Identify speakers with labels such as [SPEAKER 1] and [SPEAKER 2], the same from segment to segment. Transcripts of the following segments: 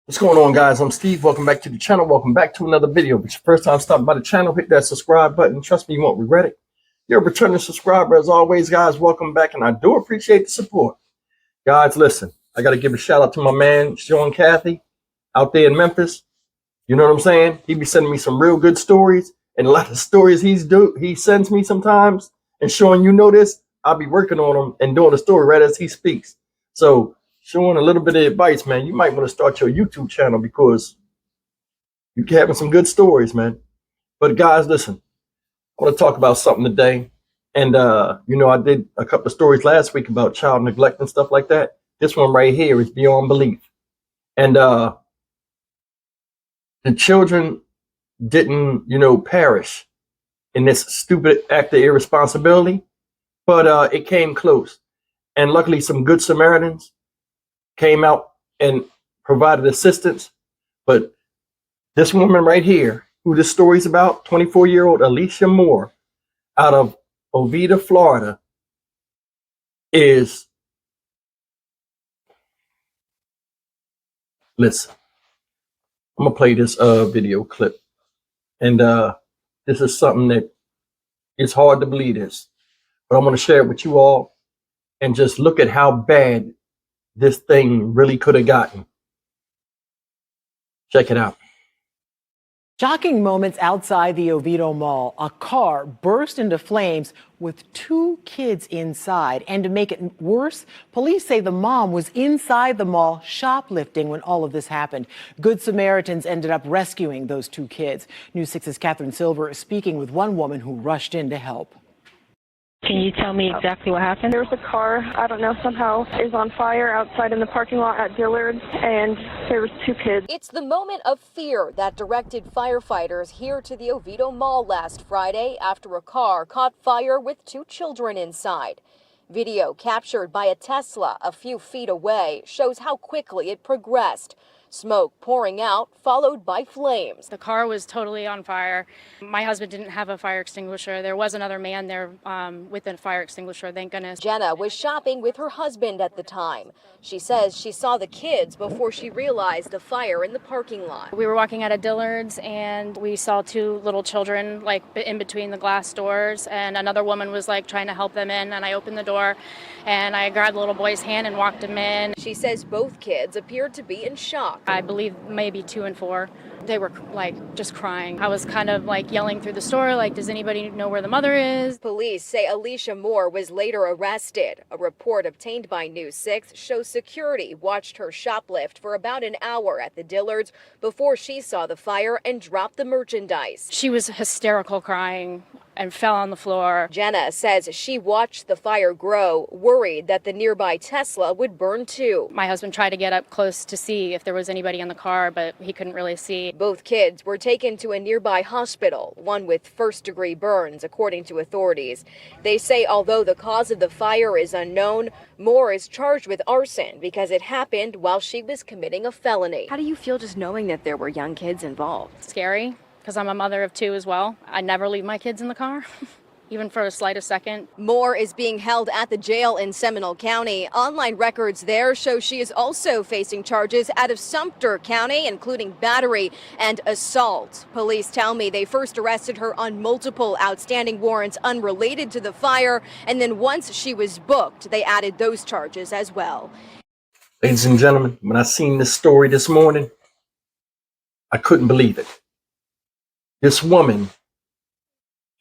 [SPEAKER 1] What's going on, guys? I'm Steve. Welcome back to the channel. Welcome back to another video. If it's your first time stopping by the channel, hit that subscribe button. Trust me, you won't regret it. You're a returning subscriber. As always, guys, welcome back, and I do appreciate the support. Guys, listen, I got to give a shout out to my man, Sean Cathy, out there in Memphis. You know what I'm saying? He be sending me some real good stories, and a lot of stories he sends me sometimes. And Sean, you know this, I'll be working on them and doing the story right as he speaks. So showing a little bit of advice, man, you might want to start your YouTube channel because you're having some good stories, man. But guys, listen, I want to talk about something today. And, I did a couple of stories last week about child neglect and stuff like that. This one right here is beyond belief. And the children didn't, perish in this stupid act of irresponsibility, but it came close. And luckily, some good Samaritans came out and provided assistance. But this woman right here, who this story's about, 24-year-old Alicia Moore out of Oviedo, Florida, listen, I'm gonna play this video clip. And this is something that it's hard to believe this, but I'm gonna share it with you all and just look at how bad this thing really could have gotten. Check it out.
[SPEAKER 2] Shocking moments outside the Oviedo Mall. A car burst into flames with two kids inside. And to make it worse, police say the mom was inside the mall shoplifting when all of this happened. Good Samaritans ended up rescuing those two kids. News 6's Catherine Silver is speaking with one woman who rushed in to help.
[SPEAKER 3] Can you tell me exactly what happened?
[SPEAKER 4] There was a car, I don't know, somehow is on fire outside in the parking lot at Dillard's, and there was two kids.
[SPEAKER 5] It's the moment of fear that directed firefighters here to the Oviedo Mall last Friday after a car caught fire with two children inside. Video captured by a Tesla a few feet away shows how quickly it progressed. Smoke pouring out, followed by flames.
[SPEAKER 6] The car was totally on fire. My husband didn't have a fire extinguisher. There was another man there with a fire extinguisher, thank goodness.
[SPEAKER 5] Jenna was shopping with her husband at the time. She says she saw the kids before she realized the fire in the parking lot.
[SPEAKER 6] We were walking out of Dillard's and we saw two little children like in between the glass doors, and another woman was like trying to help them in, and I opened the door and I grabbed the little boy's hand and walked him in.
[SPEAKER 5] She says both kids appeared to be in shock.
[SPEAKER 6] I believe maybe 2 and 4. They were like just crying. I was kind of like yelling through the store, like, does anybody know where the mother is?
[SPEAKER 5] Police say Alicia Moore was later arrested. A report obtained by News 6 shows security watched her shoplift for about an hour at the Dillard's before she saw the fire and dropped the merchandise.
[SPEAKER 6] She was hysterical crying and fell on the floor.
[SPEAKER 5] Jenna says she watched the fire grow, worried that the nearby Tesla would burn too.
[SPEAKER 6] My husband tried to get up close to see if there was anybody in the car, but he couldn't really see.
[SPEAKER 5] Both kids were taken to a nearby hospital, one with first-degree burns, according to authorities. They say although the cause of the fire is unknown, Moore is charged with arson because it happened while she was committing a felony.
[SPEAKER 7] How do you feel just knowing that there were young kids involved?
[SPEAKER 6] Scary, because I'm a mother of 2 as well. I never leave my kids in the car, even for the slightest second.
[SPEAKER 5] Moore is being held at the jail in Seminole County. Online records there show she is also facing charges out of Sumter County, including battery and assault. Police tell me they first arrested her on multiple outstanding warrants unrelated to the fire, and then once she was booked, they added those charges as well.
[SPEAKER 1] Ladies and gentlemen, when I seen this story this morning, I couldn't believe it. This woman,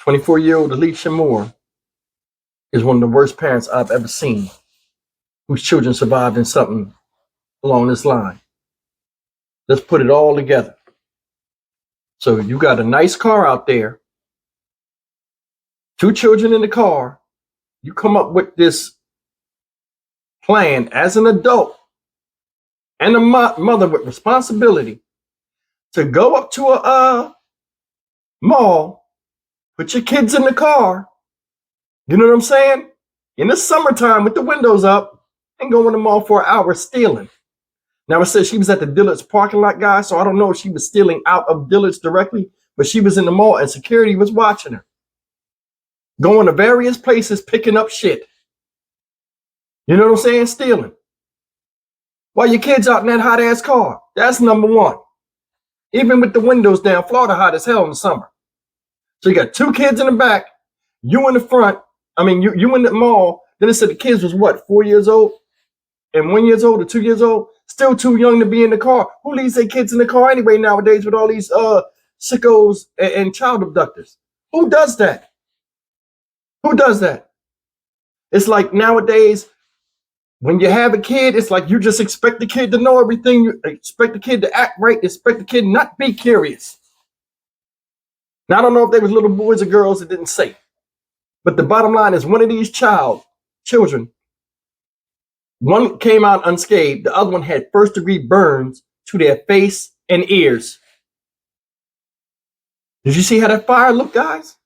[SPEAKER 1] 24-year-old Alicia Moore, is one of the worst parents I've ever seen whose children survived in something along this line. Let's put it all together. So you got a nice car out there, 2 children in the car. You come up with this plan as an adult and a mother with responsibility to go up to a mall, put your kids in the car, you know what I'm saying, in the summertime with the windows up, and go in the mall for an hour stealing. Now it says she was at the Dillard's parking lot, guys, so I don't know if she was stealing out of Dillard's directly, but she was in the mall and security was watching her, going to various places picking up shit. You know what I'm saying? Stealing. while your kid's out in that hot ass car. That's number one. Even with the windows down, Florida hot as hell in the summer. So you got 2 kids in the back, you in the front. I mean, you in the mall. Then it said the kids was what, 4 years old and 1 year old or 2 years old? Still too young to be in the car. Who leaves their kids in the car anyway nowadays with all these sickos and child abductors? Who does that? Who does that? It's like nowadays, when you have a kid, it's like you just expect the kid to know everything. You expect the kid to act right. Expect the kid not be curious. Now, I don't know if they was little boys or girls, it didn't say. But the bottom line is one of these children, one came out unscathed. The other one had first-degree burns to their face and ears. Did you see how that fire looked, guys?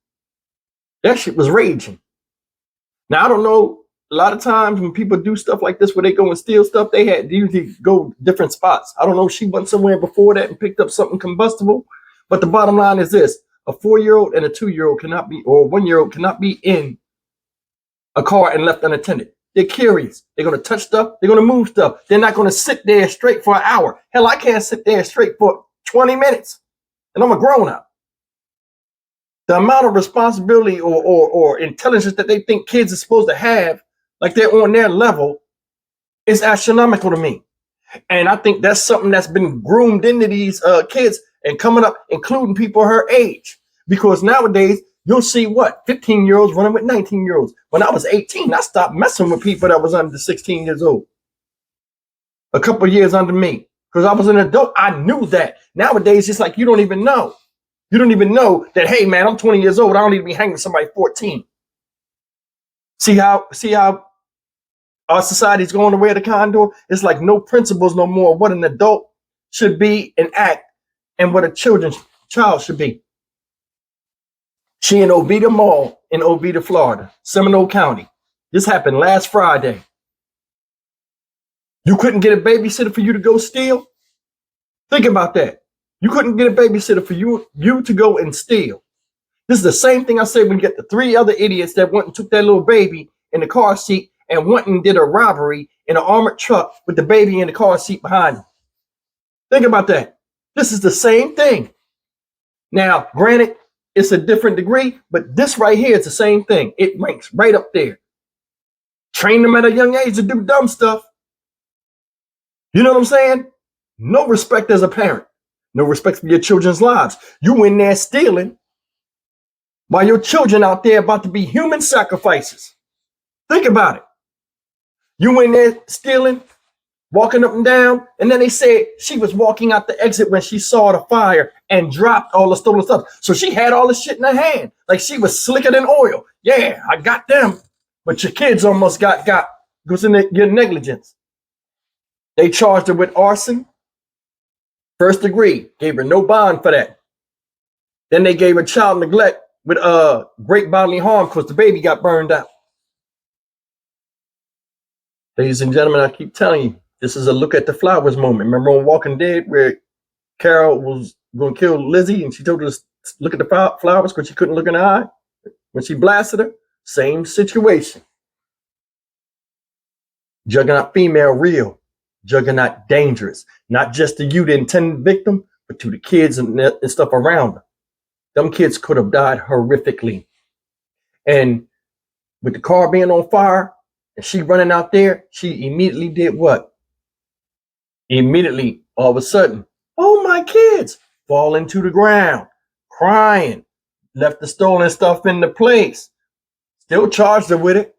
[SPEAKER 1] That shit was raging. Now, I don't know. A lot of times when people do stuff like this where they go and steal stuff, they usually go different spots. I don't know if she went somewhere before that and picked up something combustible. But the bottom line is this. A 4-year-old and a 2-year-old cannot be, or a 1-year-old cannot be in a car and left unattended. They're curious. They're going to touch stuff. They're going to move stuff. They're not going to sit there straight for an hour. Hell, I can't sit there straight for 20 minutes. And I'm a grown-up. The amount of responsibility or intelligence that they think kids are supposed to have, like they're on their level, is astronomical to me. And I think that's something that's been groomed into these kids and coming up, including people her age. Because nowadays, you'll see what? 15-year-olds running with 19-year-olds. When I was 18, I stopped messing with people that was under 16 years old. A couple of years under me. Because I was an adult. I knew that. Nowadays, it's like you don't even know. You don't even know that, hey, man, I'm 20 years old. I don't need to be hanging with somebody 14. See how our society's going the way of the condor? It's like no principles no more of what an adult should be and act and what a child should be. She in Oviedo Mall in Oviedo, Florida, Seminole County. This happened last Friday. You couldn't get a babysitter for you to go steal? Think about that. You couldn't get a babysitter for you to go and steal. This is the same thing I said when you get the 3 other idiots that went and took that little baby in the car seat and went and did a robbery in an armored truck with the baby in the car seat behind them. Think about that. This is the same thing. Now, granted, it's a different degree, but this right here is the same thing. It ranks right up there. Train them at a young age to do dumb stuff. You know what I'm saying? No respect as a parent. No respect for your children's lives. You in there stealing while your children out there about to be human sacrifices. Think about it. You in there stealing, walking up and down, and then they said she was walking out the exit when she saw the fire and dropped all the stolen stuff. So she had all the shit in her hand, like she was slicker than oil. Yeah, I got them, but your kids almost got because of your negligence. They charged her with arson, first degree, gave her no bond for that. Then they gave her child neglect with great bodily harm because the baby got burned out. Ladies and gentlemen, I keep telling you, this is a look at the flowers moment. Remember on Walking Dead where Carol was going to kill Lizzie and she told her to look at the flowers because she couldn't look in the eye? When she blasted her, same situation. Juggernaut female real. Juggernaut dangerous. Not just to you, the intended victim, but to the kids and stuff around her. Them kids could have died horrifically. And with the car being on fire and she running out there, she immediately did what? Immediately, all of a sudden, oh, my kids, fall into the ground, crying, left the stolen stuff in the place, still charged her with it.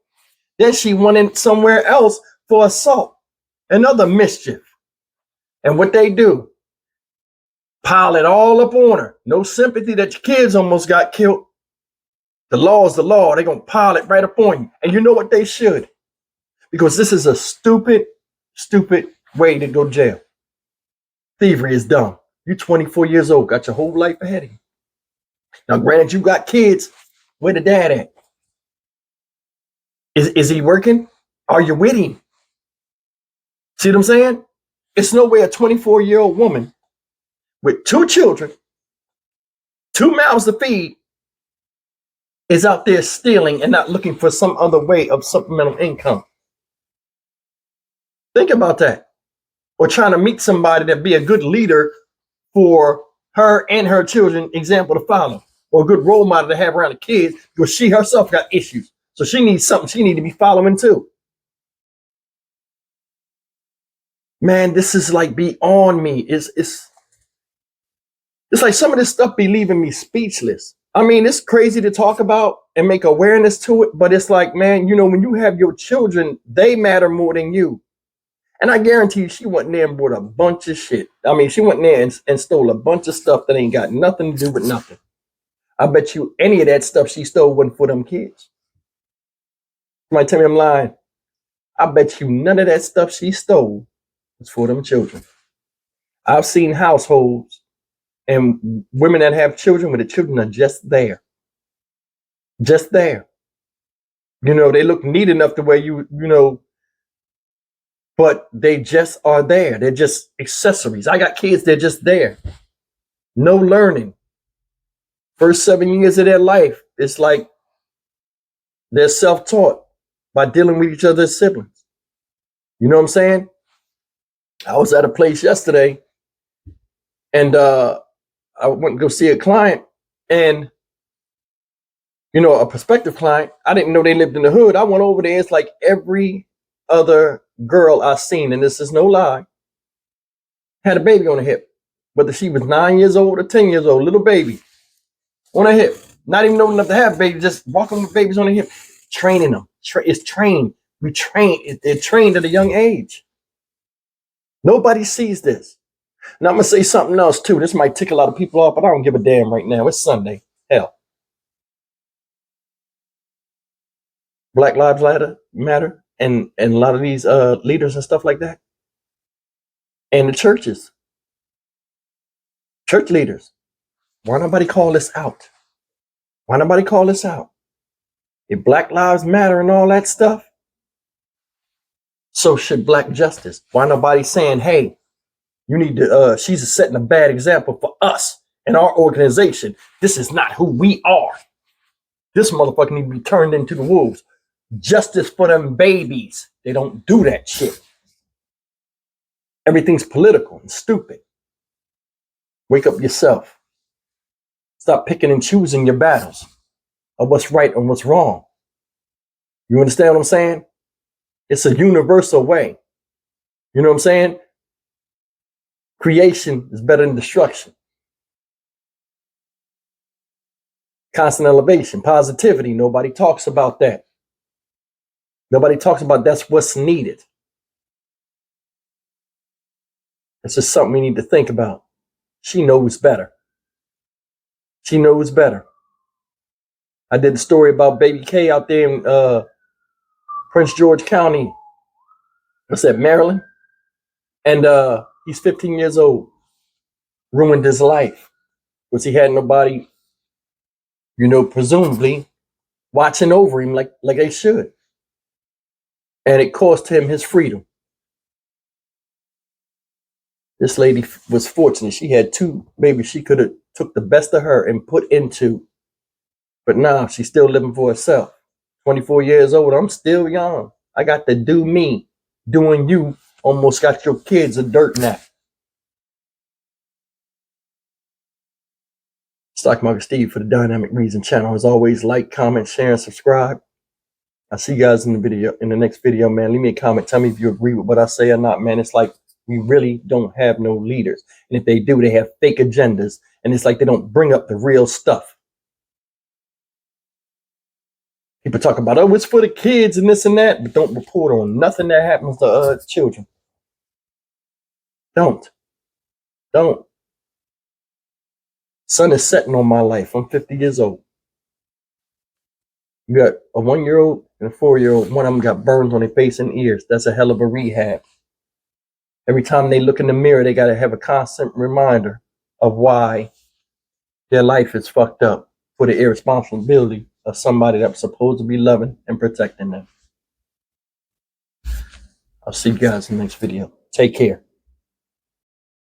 [SPEAKER 1] Then she went in somewhere else for assault and other mischief. And what they do, pile it all up on her. No sympathy that your kids almost got killed. The law is the law. They're going to pile it right up on you. And you know what they should? Because this is a stupid, stupid way to go to jail. Thievery is dumb. You're 24 years old, got your whole life ahead of you. Now, granted, you got kids. Where the dad at? Is he working? Are you with him? See what I'm saying? It's no way a 24-year-old woman with 2 children, 2 mouths to feed, is out there stealing and not looking for some other way of supplemental income. Think about that. or trying to meet somebody that be a good leader for her and her children, example to follow, or a good role model to have around the kids, because she herself got issues. So she needs something she needs to be following too. Man, this is like beyond me. It's like some of this stuff be leaving me speechless. I mean, it's crazy to talk about and make awareness to it, but it's like, man, you know, when you have your children, they matter more than you. And I guarantee you, she went there and bought a bunch of shit. I mean, she went there and stole a bunch of stuff that ain't got nothing to do with nothing. I bet you any of that stuff she stole wasn't for them kids. Somebody tell me I'm lying. I bet you none of that stuff she stole was for them children. I've seen households and women that have children where the children are just there. Just there. You know, they look neat enough the way you know, but they just are there. They're just accessories. I got kids, they're just there. No learning. First 7 years of their life, it's like they're self-taught by dealing with each other as siblings. You know what I'm saying? I was at a place yesterday and I went to go see a client, and you know, a prospective client. I didn't know they lived in the hood. I went over there. It's like every other girl I've seen, and this is no lie, had a baby on her hip. Whether she was 9 years old or 10 years old, little baby on her hip. Not even old enough to have a baby, just walking with babies on their hip. Training them. It's trained. We train. They're trained at a young age. Nobody sees this. Now I'm going to say something else too. This might tick a lot of people off, but I don't give a damn right now. It's Sunday. Hell. Black Lives Matter, and a lot of these leaders and stuff like that. And the churches. Church leaders. Why nobody call this out? Why nobody call this out? If Black Lives Matter and all that stuff, so should Black justice. Why nobody saying, hey, you need to, she's setting a bad example for us and our organization. This is not who we are. This motherfucker need to be turned into the wolves. Justice for them babies. They don't do that shit. Everything's political and stupid. Wake up yourself. Stop picking and choosing your battles of what's right and what's wrong. You understand what I'm saying? It's a universal way. You know what I'm saying? Creation is better than destruction. Constant elevation, positivity. Nobody talks about that. Nobody talks about that's what's needed. It's just something we need to think about. She knows better. She knows better. I did the story about Baby K out there in Prince George County. What's that, Maryland? And he's 15 years old. Ruined his life because he had nobody, you know, presumably watching over him like they should. And it cost him his freedom. This lady was fortunate. She had two babies. She could have took the best of her and put into. But now she's still living for herself. 24 years old. I'm still young. I got to do me. Doing you almost got your kids a dirt nap. Stock Market Steve for the Dynamic Reason channel. As always, like, comment, share, and subscribe. I'll see you guys in the next video, man. Leave me a comment. Tell me if you agree with what I say or not, man. It's like we really don't have no leaders. And if they do, they have fake agendas. And it's like they don't bring up the real stuff. People talk about, oh, it's for the kids and this and that, but don't report on nothing that happens to children. Don't. Sun is setting on my life. I'm 50 years old. You got a 1-year-old and a 4-year-old. One of them got burns on their face and ears. That's a hell of a rehab. Every time they look in the mirror, they got to have a constant reminder of why their life is fucked up for the irresponsibility of somebody that's supposed to be loving and protecting them. I'll see you guys in the next video. Take care.